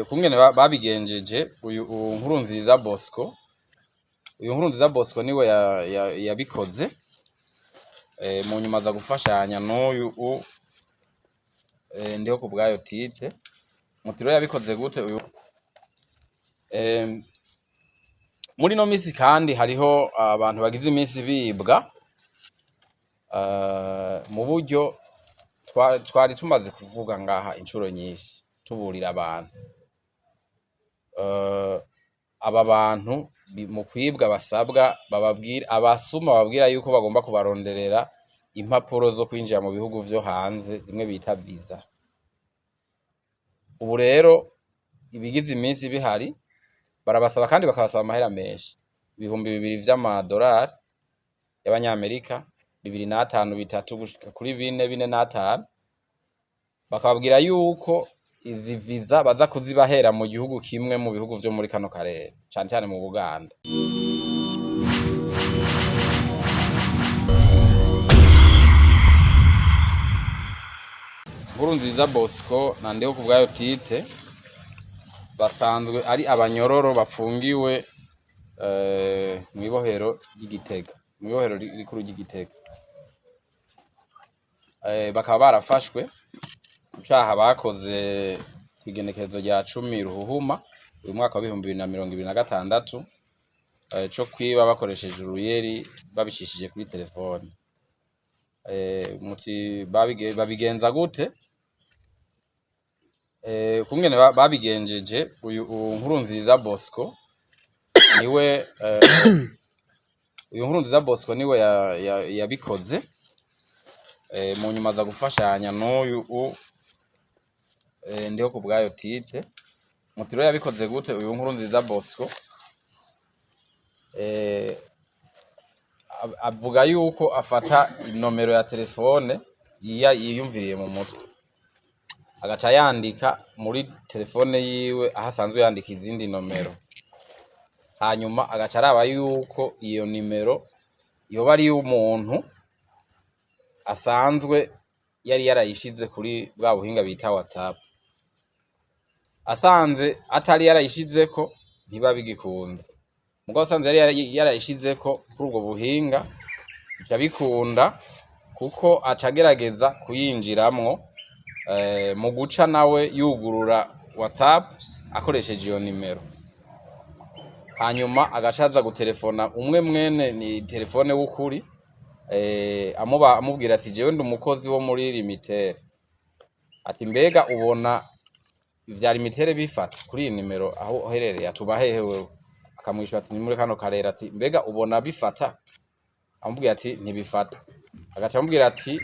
kungene babigenjeje uyu Nkurunziza Bosco. Uyu Nkurunziza Bosco niwe yabikoze mu nyuma za gufashanya n'uyu ndiho ku bwayo Tite. Mutiro yabikoze gute uyu muri no misi kandi hariho abantu bagize iminsi bibwa mu buryo twari tumaze kuvuga ngaha inshuro nyinshi tuburira abantu. Aba bantu mu kwibwa basabwa bababwira abasuma bababwira yuko bagomba kubaronderera impapuro zo kwinjira mu bihugu vyo hanze zimwe bita visa. Ubu rero ibigize iminsi bihari barabasaba kandi bakabasaba amahera menshi, 2,000 vy'amadolari y'abanyamerika, 2,500 bitatu gushika kuri 4,500. Bakababwira yuko izi visa baza kuzibahera mu gihugu kimwe mu bihugu vyo muri kano karere, cyane cyane mu Buganda. Nkurunziza Bosco na ndiho ku bwayo Tite basanzwe ari abanyororo bafungiwe mwibohero ry'Igitega, mwibohero rikuru ry'Igitega. Bakaba barafashwe kucaha bakoze kwigenekerezo rya 10 Ruhuhuma uyu mwaka wa 2026 cyo kwiba bakoresheje uruyeri babishishije kuri telefone. Muti babigenza gute? Kungene babigenjeje uyu Nkurunziza Bosco niwe uyu Nkurunziza Bosco niwe yabikoze mu nyuma za gufashanya n'uyu ndiho ku bwayo Tite. Mutiro yabikoze gute uyu Nkurunziza Bosco? Avuga yuko afata inomero ya telefone yiyumviriye mu mutwe, agaca yandika muri telefone yiwe ahasanzwe yandika izindi nomero, hanyuma agaca araba yuko iyo nimero yoba ari umuntu asanzwe yari yarayishize kuri bwa buhinga bita WhatsApp. Asanze atari yarayishizeko ntibabigikunze, mugabo asanze yari yarayishizeko kuri ubwo buhinga bica bikunda, kuko acagerageza kuyinjiramwo mu guca nawe yugurura WhatsApp akoresheje iyo nimero. Hanyuma agacaza gutelefona umwe mwene ni telefone w'ukuri, amubwira ati jewe ndi umukozi wo muri Limitere, ati mbega ubona ivya Limitere bifata kuri iyi nimero aho uherereye, atuba hehe wewe? Akamwishura ati ni muri kano karere. Ati mbega ubona bifata? Amubwira ati ntibifata. Agaca amubwira ati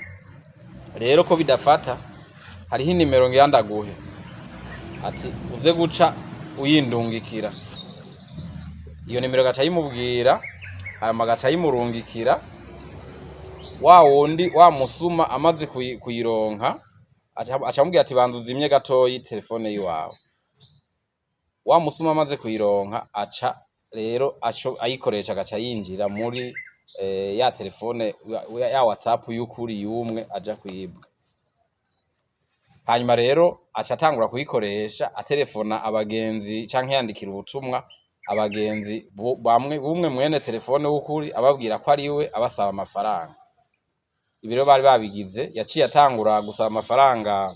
rero ko bidafata hariho inimero ngira ndaguhe, ati uze guca uyindungikira. Iyo nimero gaca yimubwira, hanyuma gaca yimurungikira. Wa wundi wa musuma amaze kuyironka aca amubwira ati banza uzimye gatoyi telefone yiwawe. Wa musuma amaze kuyironka aca rero ayikoresha agaca yinjira muri ya telefone ya WhatsApp y'ukuri yumwe aja kuyibwa. Hanyuma rero aca atangura kuyikoresha atelefona abagenzi canke yandikira ubutumwa abagenzi bumwe mwene telefone w'ukuri ababwira ko ari we abasaba amafaranga. Ibiro bari babigize, yaciye atangura gusaba amafaranga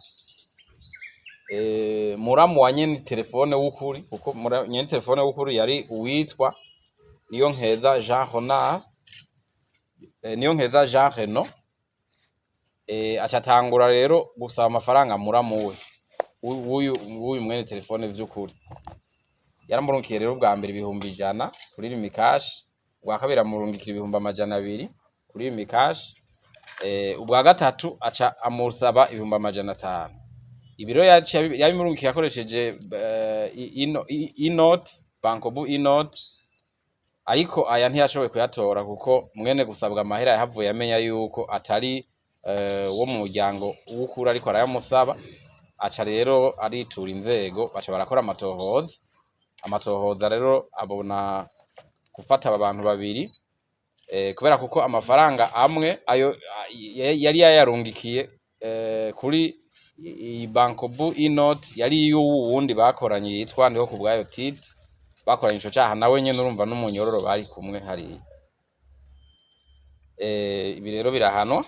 muramu wa nyene telefone w'ukuri, kuko nyene telefone w'ukuri yari uwitwa Niyonkeza Jean Reno. Acatangura rero gusaba amafaranga muramu we uyu mwene telefone vy'ukuri. Yaramurungikiye rero bwa mbere 100 kuri Rimikash, ubwa kabiri amurungikira 200 kuri Rimikash, ubwa gatatu aca amusaba 500. Ibiro yabimurungikiye akoresheje inote, Bankobu inote, ariko aya ntiyashoboye kuyatora kuko mwene gusabwa amahera yahavuye amenya yuko atari wo mu muryango w'ukuri ariko arayamusaba. Aca rero aritura inzego, baca barakora amatohoza rero abona gufata abantu babiri, kubera kuko amafaranga amwe ayo yari yayarungikiye kuri iyi Bankobu Inoti yari iy'uwundi bakoranye yitwa Ndiho Kubwayo Tite, bakoranye ico caha nawe nyene urumva n'umunyororo bari kumwe hariya. Ibi rero birahanwa,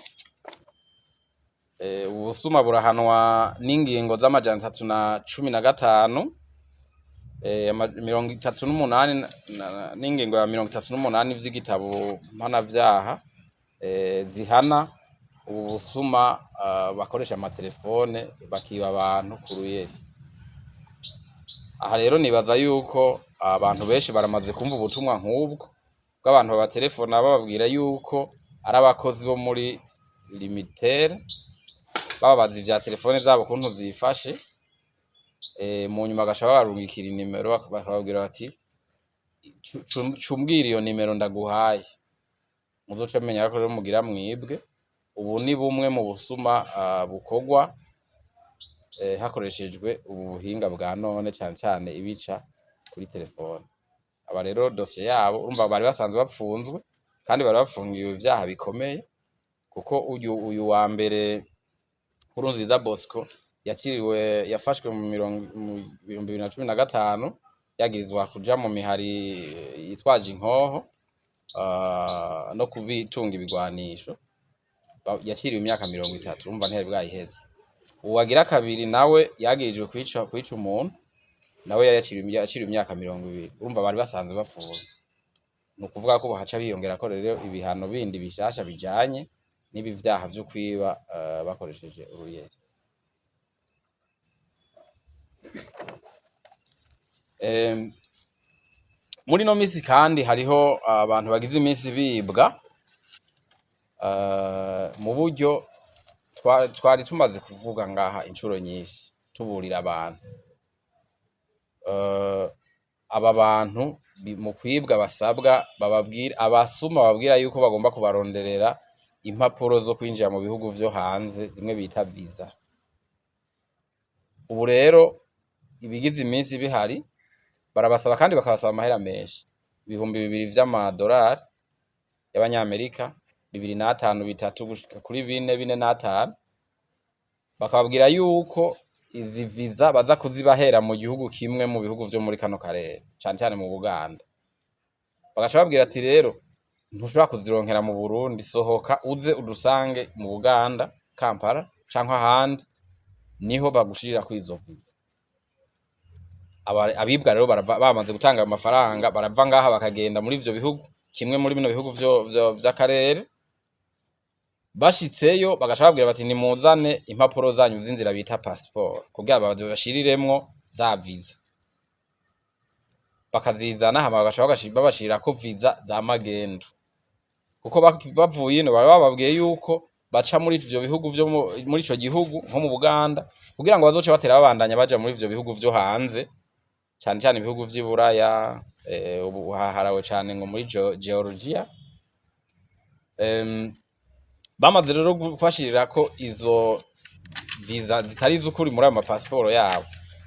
ubusuma burahanwa n'ingingo z'amajana 315, 38 n'ingingo ya 38 vy'igitabo mpanavyaha zihana ubu busuma bakoresha amatelefone bakiba abantu ku ruyeri. Aha rero nibaza yuko abantu benshi baramaze kumva ubutumwa nk'ubwo bw'abantu babatelefona bababwira yuko ari abakozi bo muri limitere, bababaza ivya telefone zabo kuntu zifashe, mu nyuma bagashaka barungikira inimero bakababwira bati cumbwira iyo nimero ndaguhaye muzoce menya ko rero mugira mwibwe. Ubu ni bumwe mu busuma bukorwa hakoreshejwe ubu buhinga bwa none cyane cyane ibica kuri telefone. Aba rero dosiye yabo urumva bari basanzwe bapfunzwe kandi bari bafungiwe ivyaha bikomeye, kuko uyu wa mbere Nkurunziza Bosco yafashwe mu 2015 yagirizwa kuja mu mihari yitwaje inkoho no kubitunga ibigwanisho, yaciriwe imyaka 30, urumva ntiyari bwayiheze. Uwagira kabiri nawe yagirijwe kwica umuntu, nawe yaciriwe imyaka 20, urumva bari basanzwe bafunze. Ni ukuvuga ko bahaca biyongera ko rero ibihano bindi bishasha bijanye n'ibi vyaha vyo kwiba bakoresheje uruyeri. Muri no misi kandi hariho abantu bagize iminsi bibwa mu buryo twari tumaze kuvuga ngaha inshuro nyinshi tuburira abantu. Aba bantu mu kwibwa basabwa bababwira abasuma babwira yuko bagomba kubaronderera impapuro zo kwinjira mu bihugu vyo hanze zimwe bita visa. Ubu rero ibigize iminsi bihari barabasaba kandi bakabasaba amahera menshi, 2,000 vy'amadolari y'abanyamerika, 2,500 bitatu gushika kuri 4,500. Bakababwira yuko izi visa baza kuzibahera mu gihugu kimwe mu bihugu vyo muri kano karere, cyane cyane mu Buganda. Bagaca babwira ati rero ntushobora kuzironkera mu Burundi, sohoka uze udusange mu Buganda Kampala canke ahandi, niho bagushirira kwizo visa. Abibwa rero bamaze gutanga amafaranga barava ngaha bakagenda muri ivyo bihugu, kimwe muri bino bihugu vy'akarere. Bashitseyo bagaca babwira bati nimuzane impapuro zanyu z'inzira bita passport kugira babashiriremwo za visa. Bakazizana hama bagaca babashirira ko visa za magendo, kuko bavuye ino bababwiye yuko baca muri ivyo bihugu vyo muri ico gihugu nko mu Buganda kugira ngo bazoce batera babandanya baja muri ivyo bihugu vyo hanze, cyane cyane ibihugu vy'Iburaya. Ubu haharawe cyane ngo muri Georgia. Bamaze rero kubashirira ko izo visa zitari z'ukuri muri ama passport yabo,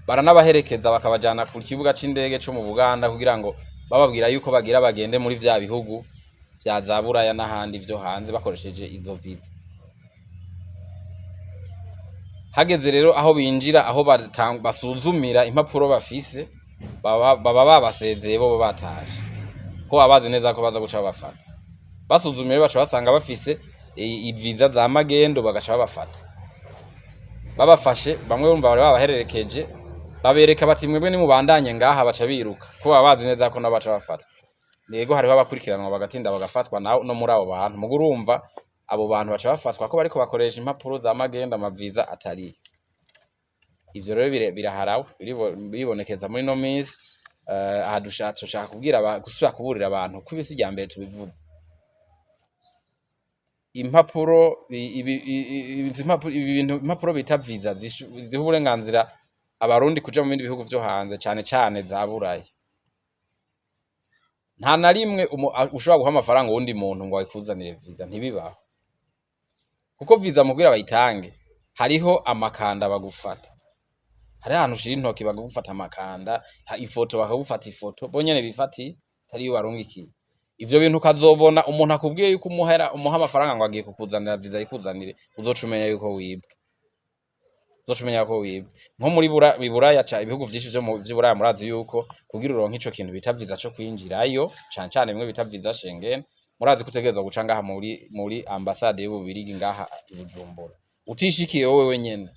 baranabaherekeza bakabajana ku kibuga c'indege cyo mu Buganda kugira ngo bababwira yuko bagira bagende muri vya bihugu vya Zaburaya n'ahandi vyo hanze bakoresheje izo visa. Hageze rero aho binjira, aho basuzumira impapuro bafise, baba babasezeye bo bataje, ko abazi neza ko baza guca bafata. Basuzumire baca basanga bafise iviza za magendo, bagaca babafata. Babafashe bamwe bumva bari babahererekeje, babereka bati mwebwe ni mubandanye ngaha, baca biruka ko babazi neza ko nabaca bafata. Nego hariho abakurikiranwa bagatinda bagafatwa no muri abo bantu, mugurumva abo bantu baca bafatwa ko bariko bakoresha impapuro za magendo, amaviza atari. Ivyo rero biraharawe biribonekeza muri no misi. Aha dushaka kubwira gusubira kuburira abantu ko ibisi rya mbere tubivuze. Impapuro impapuro bita visa ziha uburenganzira abarundi kuja mu bindi bihugu vyo hanze, cyane cyane za Burayi. Nta na rimwe ushobora guha amafaranga wundi muntu ngo ayikuzanire visa, ntibibaho. Kuko visa mubwira bayitange hariho amakanda bagufata, hari ahantu ushira intoki bagufata amakanda, ifoto bakagufata ifoto bonyene bifati tari warungikiye. Ivyo bintu ukazobona umuntu akubwiye yuko umuha amafaranga ngo agiye kukuzanira visa yikuzanire, uzocumenya yuko wibwe. uzoca ko wibwe. Nko muri Buraya ca ibihugu vyinshi vyo mu vy'Iburaya murazi yuko kugira uronke ico kintu bita visa co kwinjirayo cane cane bimwe bita visa Schengen, murazi ko utegerezwa guca ngaha muri ambassade y'Ububirigi ngaha i Bujumbura, utishikiye wowe wenyene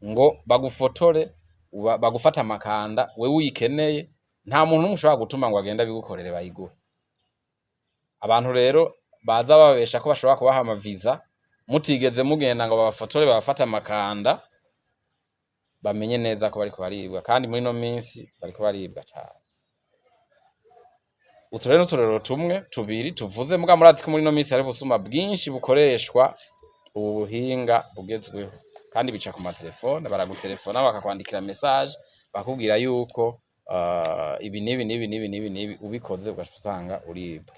ngo bagufotore bagufata amakanda wewe uyikeneye, nta muntu n'umwe ushobora gutuma ngo agenda bigukorere bayiguhe. Abantu rero baza babesha ko bashobora kubaha amaviza mutigeze mugenda ngo babafotore babafata amakanda, bamenye neza ko bariko baribwa, kandi muri no minsi bariko baribwa cyane. Uturere n'uturero tumwe tubiri tuvuze, muga murazi ko muri no minsi hari busuma bwinshi bukoreshwa ubu buhinga bugezweho, kandi bica ku matelefone, baragutelefona bakakwandikira message bakubwira yuko ibi nibi ubikoze ugaca usanga uribwa.